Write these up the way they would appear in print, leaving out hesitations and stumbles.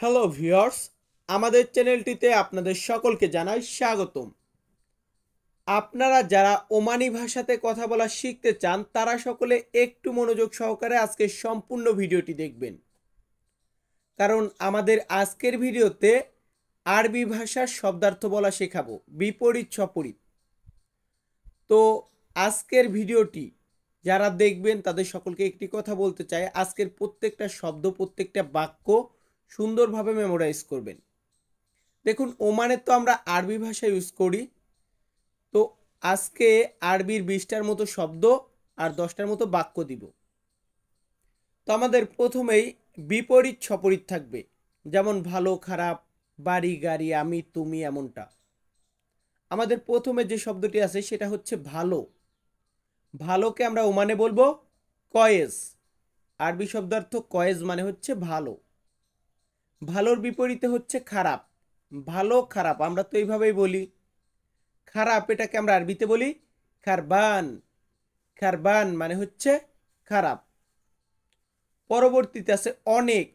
Hello viewers, আমাদের চ্যানেলটিতে আপনাদের সকলকে জানাই স্বাগতম। আপনারা যারা ওমানি ভাষাতে কথা বলা শিখতে চান তারা সকলে একটু মনোযোগ সহকারে আজকের সম্পূর্ণ ভিডিওটি দেখবেন, কারণ আমাদের আজকের ভিডিওতে আরবি ভাষার শব্দার্থ বলা শেখাবো, বিপরীত সপরীত। তো আজকের ভিডিওটি যারা দেখবেন তাদের সকলকে একটি কথা বলতে চাই, আজকের প্রত্যেকটা শব্দ প্রত্যেকটা বাক্য সুন্দরভাবে মেমোরাইজ করবেন। দেখুন, ওমানে তো আমরা আরবি ভাষা ইউজ করি, তো আজকে আরবির 20টার মতো শব্দ আর 10টার মতো বাক্য দিব। তো আমাদের প্রথমেই বিপরীত সপরীত থাকবে, যেমন ভালো খারাপ, বাড়ি গাড়ি, আমি তুমি, এমনটা। আমাদের প্রথমে যে শব্দটি আছে সেটা হচ্ছে ভালো। ভালোকে আমরা ওমানে বলবো কয়েস। আরবি শব্দার্থ কয়েস মানে হচ্ছে ভালো। ভালোর বিপরীতে হচ্ছে খারাপ। ভালো খারাপ আমরা তো এইভাবেই বলি। খারাপ এটাকে আমরা আরবিতে বলি খারবান। খারবান মানে হচ্ছে খারাপ। পরবর্তীতে আছে অনেক।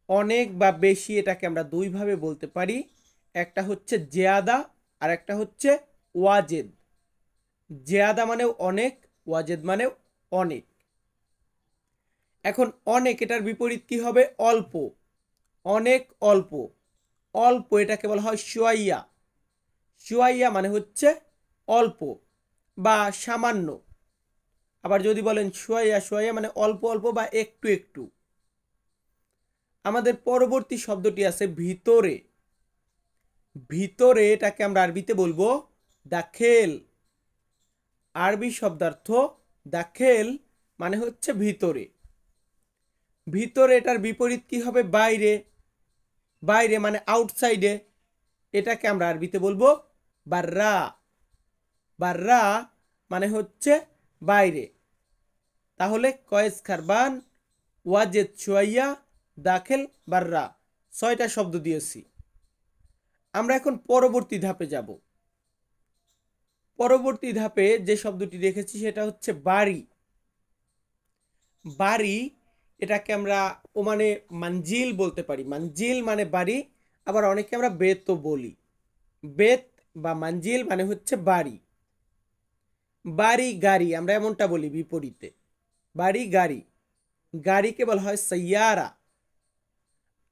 অনেক বা বেশি এটাকে আমরা দুইভাবে বলতে পারি, একটা হচ্ছে জিয়াদা আর একটা হচ্ছে ওয়াজেদ। জিয়াদা মানে অনেক, ওয়াজেদ মানে অনেক। এখন অনেক এটার বিপরীত কি হবে? অল্প। অনেক অল্প। অল্প এটাকে বলা হয় শুয়াইয়া। শুয়াইয়া মানে হচ্ছে অল্প বা সামান্য। আবার যদি বলেন শুয়াইয়া, শুয়াইয়া মানে অল্প অল্প বা একটু একটু। আমাদের পরবর্তী শব্দটি আছে ভিতরে। ভিতরে এটাকে আমরা আরবিতে বলবো দাখেল। আরবি শব্দার্থ দাখেল মানে হচ্ছে ভিতরে। ভিতরে এটার বিপরীত কি হবে? বাইরে। বাইরে মানে আউটসাইডে। এটাকে আমরা আরবিতে বলবো বাররা। বাররা মানে হচ্ছে বাইরে। তাহলে কয়েস খারবান, ওয়াজেদ শুয়াইয়া, দাখেল, বাররা, 6টা শব্দ দিয়েছি। আমরা এখন পরবর্তী ধাপে যাব। পরবর্তী ধাপে যে শব্দটি রেখেছি সেটা হচ্ছে বাড়ি। বাড়ি এটাকে আমরা ওমানে মানজিল বলতে পারি। মানজিল মানে বাড়ি, আবার অনেকে আমরা বেতও বলি। বেত বা মানজিল মানে হচ্ছে বাড়ি। বাড়ি গাড়ি আমরা এমনটা বলি বিপরীতে। বাড়ি গাড়ি। গাড়িকে বলা হয় সাইয়ারা।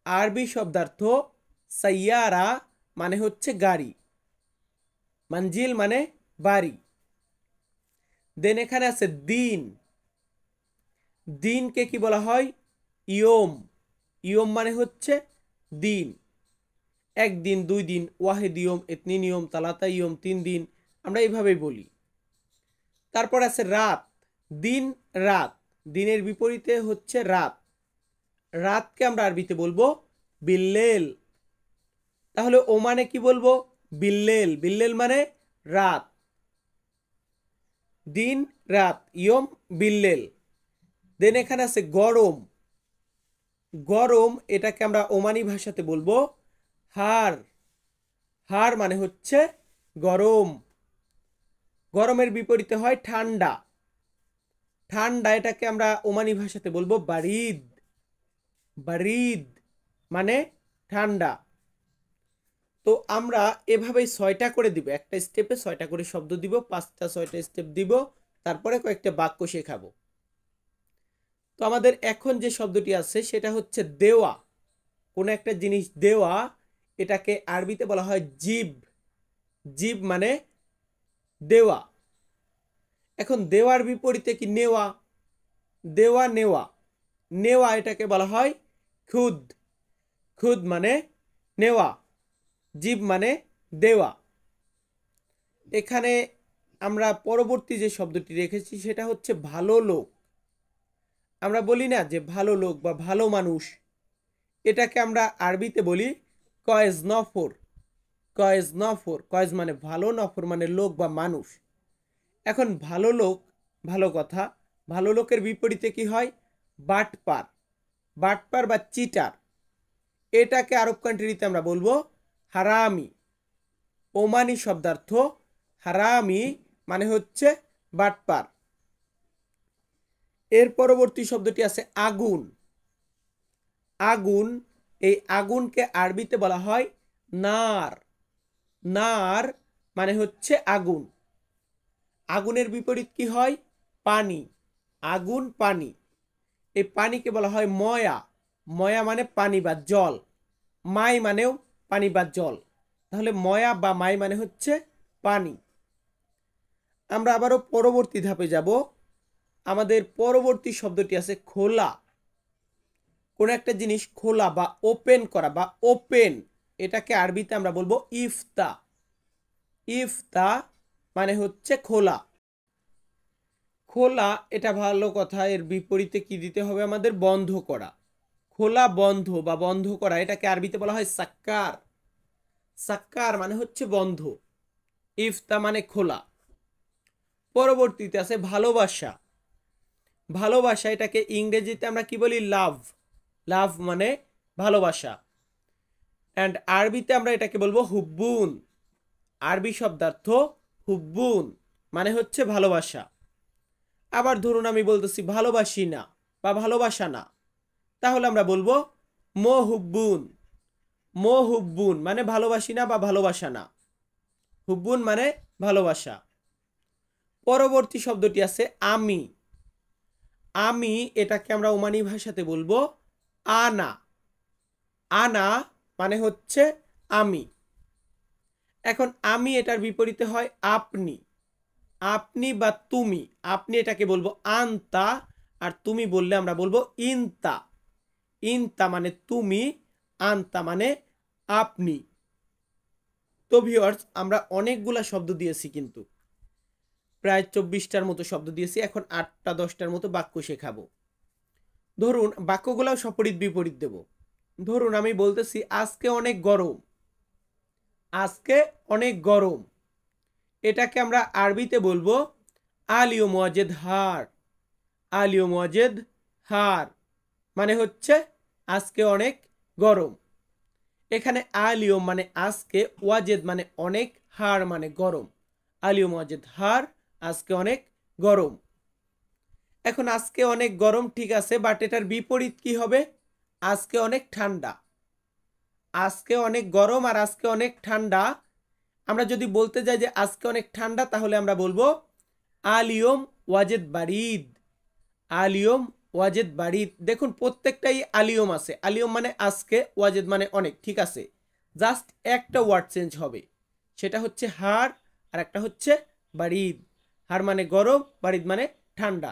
আরবি শব্দার্থ সাইয়ারা মানে হচ্ছে গাড়ি। মানজিল মানে বাড়ি। দেন এখানে আছে দিন। দিনকে কি বলা হয়? ইয়ম। ইয়ম মানে হচ্ছে দিন। একদিন, 2 দিন, ওয়াহেদ ইয়ম, এতনিন ইয়ম, তালাতা ইয়ম, 3 দিন, আমরা এইভাবেই বলি। তারপর আছে রাত। দিন রাত। দিনের বিপরীতে হচ্ছে রাত। রাতকে আমরা আরবিতে বলবো বিল্লেল। তাহলে ওমানে কি বলবো? বিল্লেল। বিল্লেল মানে রাত। দিন রাত, ইয়ম বিল্লেল। দেন এখানে আছে গরম। গরম এটাকে আমরা ওমানি ভাষাতে বলবো হার। হার মানে হচ্ছে গরম। গরমের বিপরীতে হয় ঠান্ডা। ঠান্ডা এটাকে আমরা ওমানি ভাষাতে বলবো বারিদ। বারিদ মানে ঠান্ডা। তো আমরা এভাবেই 6টা করে দিব, একটা স্টেপে 6টা করে শব্দ দিব, 5টা 6টা স্টেপ দিব, তারপরে কয়েকটা বাক্য শেখাবো। তো আমাদের এখন যে শব্দটি আছে সেটা হচ্ছে দেওয়া। কোনো একটা জিনিস দেওয়া, এটাকে আরবিতে বলা হয় জিব। জিব মানে দেওয়া। এখন দেওয়ার বিপরীতে কি? নেওয়া। দেওয়া নেওয়া। নেওয়া এটাকে বলা হয় খুদ। খুদ মানে নেওয়া। জিব মানে দেওয়া। এখানে আমরা পরবর্তী যে শব্দটি রেখেছি সেটা হচ্ছে ভালো লোক। আমরা বলি না যে ভালো লোক বা ভালো মানুষ, এটাকে আমরা আরবিতে বলি কয়েজ নফর। কয়েজ নফর। কয়েজ মানে ভালো, নফর মানে লোক বা মানুষ। এখন ভালো লোক, ভালো কথা। ভালো লোকের বিপরীতে কি হয়? বাটপার। বাটপার বা চিটার। এটাকে আরব কান্ট্রিতে আমরা বলবো হারামি। ওমানি শব্দার্থ হারামি মানে হচ্ছে বাটপার। এর পরবর্তী শব্দটি আছে আগুন। আগুন এই আগুনকে আরবিতে বলা হয় নার। নার মানে হচ্ছে আগুন। আগুনের বিপরীত কি হয়? পানি। আগুন পানি। এই পানিকে বলা হয় ময়া। ময়া মানে পানি বা জল। মাই মানেও পানি বা জল। তাহলে ময়া বা মাই মানে হচ্ছে পানি। আমরা আবারও পরবর্তী ধাপে যাব। আমাদের পরবর্তী শব্দটি আছে খোলা। কোন একটা জিনিস খোলা বা ওপেন করা বা ওপেন, এটাকে আরবিতে আমরা বলবো ইফতা। ইফতা মানে হচ্ছে খোলা। খোলা এটা ভালো কথা, এর বিপরীতে কি দিতে হবে আমাদের? বন্ধ করা। খোলা বন্ধ বা বন্ধ করা, এটাকে আরবিতে বলা হয় সাক্কার। সাক্কার মানে হচ্ছে বন্ধ। ইফতা মানে খোলা। পরবর্তীতে আছে ভালোবাসা। ভালোবাসা এটাকে ইংরেজিতে আমরা কি বলি? লাভ। লাভ মানে ভালোবাসা। অ্যান্ড আরবিতে আমরা এটাকে বলবো হুব্বুন। আরবি শব্দার্থ হুব্বুন মানে হচ্ছে ভালোবাসা। আবার ধরুন আমি বলতেছি ভালোবাসি না বা ভালোবাসা না, তাহলে আমরা বলবো মোহুব্বুন। মোহুব্বুন মানে ভালোবাসি না বা ভালোবাসা না। হুব্বুন মানে ভালোবাসা। পরবর্তী শব্দটি আছে আমি। আমি এটাকে আমরা ওমানি ভাষাতে বলবো আনা। আনা মানে হচ্ছে আমি। এখন আমি এটার বিপরীতে হয় আপনি। আপনি বা তুমি। আপনি এটাকে বলবো আন্তা, আর তুমি বললে আমরা বলবো ইনতা। ইনতা মানে তুমি, আন্তা মানে আপনি। তো ভিউয়ার্স, আমরা অনেকগুলা শব্দ দিয়েছি, কিন্তু প্রায় 24টার মতো শব্দ দিয়েছি। এখন 8টা 10টার মতো বাক্য শেখাবো। ধরুন বাক্যগুলাও সপরিত বিপরীত দেব। ধরুন আমি বলতেছি আজকে অনেক গরম। আজকে অনেক গরম, এটাকে আমরা আরবিতে বলবো আলিও মুয়াজ্জেদ হার। আলিও মুয়াজ্জেদ হার মানে হচ্ছে আজকে অনেক গরম। এখানে আলিও মানে আজকে, ওয়াজেদ মানে অনেক, হার মানে গরম। আলিও মুয়াজ্জেদ হার, আজকে অনেক গরম। এখন আজকে অনেক গরম ঠিক আছে, বাট এটার বিপরীত কি হবে? আজকে অনেক ঠান্ডা। আজকে অনেক গরম আর আজকে অনেক ঠান্ডা, আমরা যদি বলতে যাই যে আজকে অনেক ঠান্ডা, তাহলে আমরা বলবো আলিয়ম ওয়াজেদ বারিদ। আলিয়ম ওয়াজেদ বারিদ। দেখুন প্রত্যেকটাই আলিয়ম আছে। আলিয়ম মানে আজকে, ওয়াজেদ মানে অনেক, ঠিক আছে। জাস্ট একটা ওয়ার্ড চেঞ্জ হবে, সেটা হচ্ছে হার, আর একটা হচ্ছে বারিদ। হার মানে গরম, বারিদ মানে ঠান্ডা।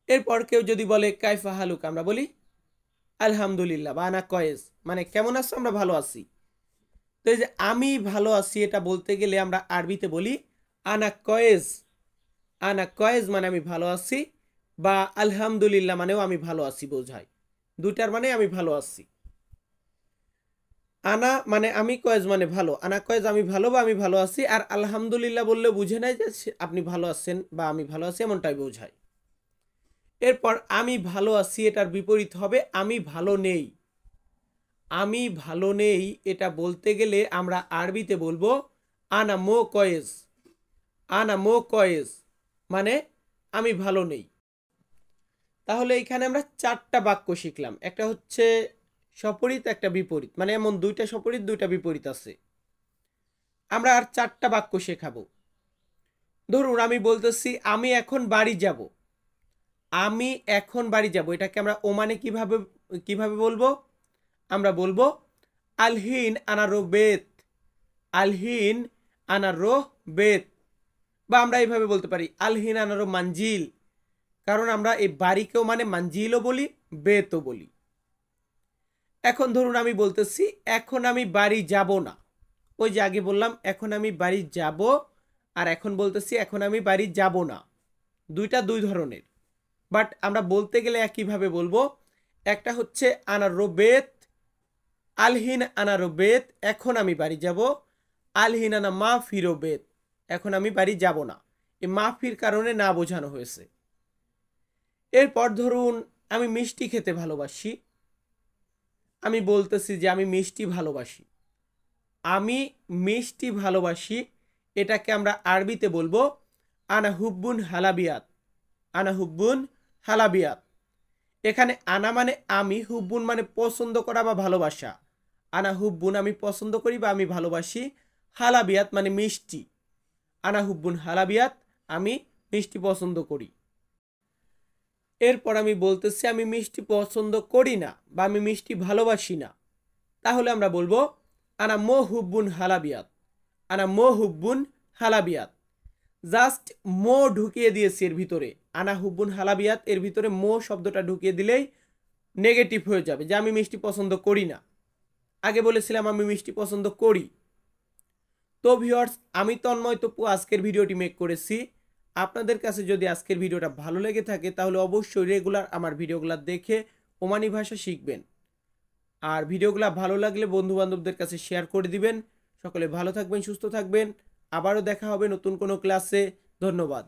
এরপর কেউ যদি বলে কাইফা হালুক, আমরা বলি আলহামদুলিল্লাহ বা আনা কয়েস, মানে কেমন আছো? আমরা ভালো আছি। তো এই যে আমি ভালো আছি, এটা বলতে গেলে আমরা আরবিতে বলি আনা কয়েস। আনা কয়েস মানে আমি ভালো আছি, বা আলহামদুলিল্লাহ মানেও আমি ভালো আছি বোঝায়। দুটার মানে আমি ভালো আছি। আনা মানে আমি, কয়েজ মানে ভালো। আনা কয়েজ আমি ভালো বা আমি ভালো আছি। আর আলহামদুলিল্লাহ বললে বুঝে নাই যে আপনি ভালো আছেন বা আমি ভালো আছি, এমনটাই বোঝায়। এরপর আমি ভালো আছি, এটার বিপরীত হবে আমি ভালো নেই। আমি ভালো নেই এটা বলতে গেলে আমরা আরবিতে বলবো আনা মো কয়েজ। আনা মো কয়েজ মানে আমি ভালো নেই। তাহলে এখানে আমরা 4টা বাক্য শিখলাম। একটা হচ্ছে সপরিত, একটা বিপরীত, মানে এমন 2টা সপরিত 2টা বিপরীত আছে। আমরা আর 4টা বাক্য শেখাবো। ধরুন আমি বলতেছি আমি এখন বাড়ি যাব। আমি এখন বাড়ি যাব, এটাকে আমরা ওমানে কিভাবে কিভাবে বলবো? আমরা বলবো আলহিন আনারো বেত। আলহিন আনারো বেত। বা আমরা এইভাবে বলতে পারি আলহিন আনারো মানজিল। কারণ আমরা এই বাড়িকেও মানে মানজিলও বলি, বেতও বলি। এখন ধরুন আমি বলতেছি এখন আমি বাড়ি যাব না। ওই যে আগে বললাম এখন আমি বাড়ি যাব, আর এখন বলতেছি এখন আমি বাড়ি যাব না। দুইটা দুই ধরনের, বাট আমরা বলতে গেলে একইভাবে বলবো। একটা হচ্ছে আনারো বেত, আলহিন আনারো বেত, এখন আমি বাড়ি যাব। আলহিন আনা মা ফিরো বেত, এখন আমি বাড়ি যাব না। এই মাফির কারণে না বোঝানো হয়েছে। এরপর ধরুন আমি মিষ্টি খেতে ভালোবাসি। আমি বলতেছি যে আমি মিষ্টি ভালোবাসি। আমি মিষ্টি ভালোবাসি, এটাকে আমরা আরবিতে বলবো আনা হুব্বুন হালাবিয়াত। আনা হুব্বুন হালাবিয়াত। এখানে আনা মানে আমি, হুব্বুন মানে পছন্দ করা বা ভালোবাসা। আনা হুব্বুন আমি পছন্দ করি বা আমি ভালোবাসি। হালাবিয়াত মানে মিষ্টি। আনা হুব্বুন হালাবিয়াত আমি মিষ্টি পছন্দ করি। এরপর আমি বলতেছি আমি মিষ্টি পছন্দ করি না বা আমি মিষ্টি ভালোবাসি না, তাহলে আমরা বলবো আনা মো হুব্বুন হালাবিয়াত। আনা মো হুব্বুন হালাবিয়াত। জাস্ট মো ঢুকিয়ে দিয়েছি এর ভিতরে। আনা হুব্বুন হালাবিয়াত এর ভিতরে মো শব্দটা ঢুকিয়ে দিলেই নেগেটিভ হয়ে যাবে যে আমি মিষ্টি পছন্দ করি না। আগে বলেছিলাম আমি মিষ্টি পছন্দ করি। তো ভিউয়ার্স, আমি তন্ময় তপু আজকের ভিডিওটি মেক করেছি। আপনাদের কাছে যদি আজকের ভিডিওটা ভালো লেগে থাকে তাহলে অবশ্যই রেগুলার আমার ভিডিওগুলো দেখে ওমানি ভাষা শিখবেন। আর ভিডিওগুলো ভালো লাগলে বন্ধু বান্ধবদের কাছে শেয়ার করে দিবেন। সকলে ভালো থাকবেন, সুস্থ থাকবেন। আবারও দেখা হবে নতুন কোনো ক্লাসে। ধন্যবাদ।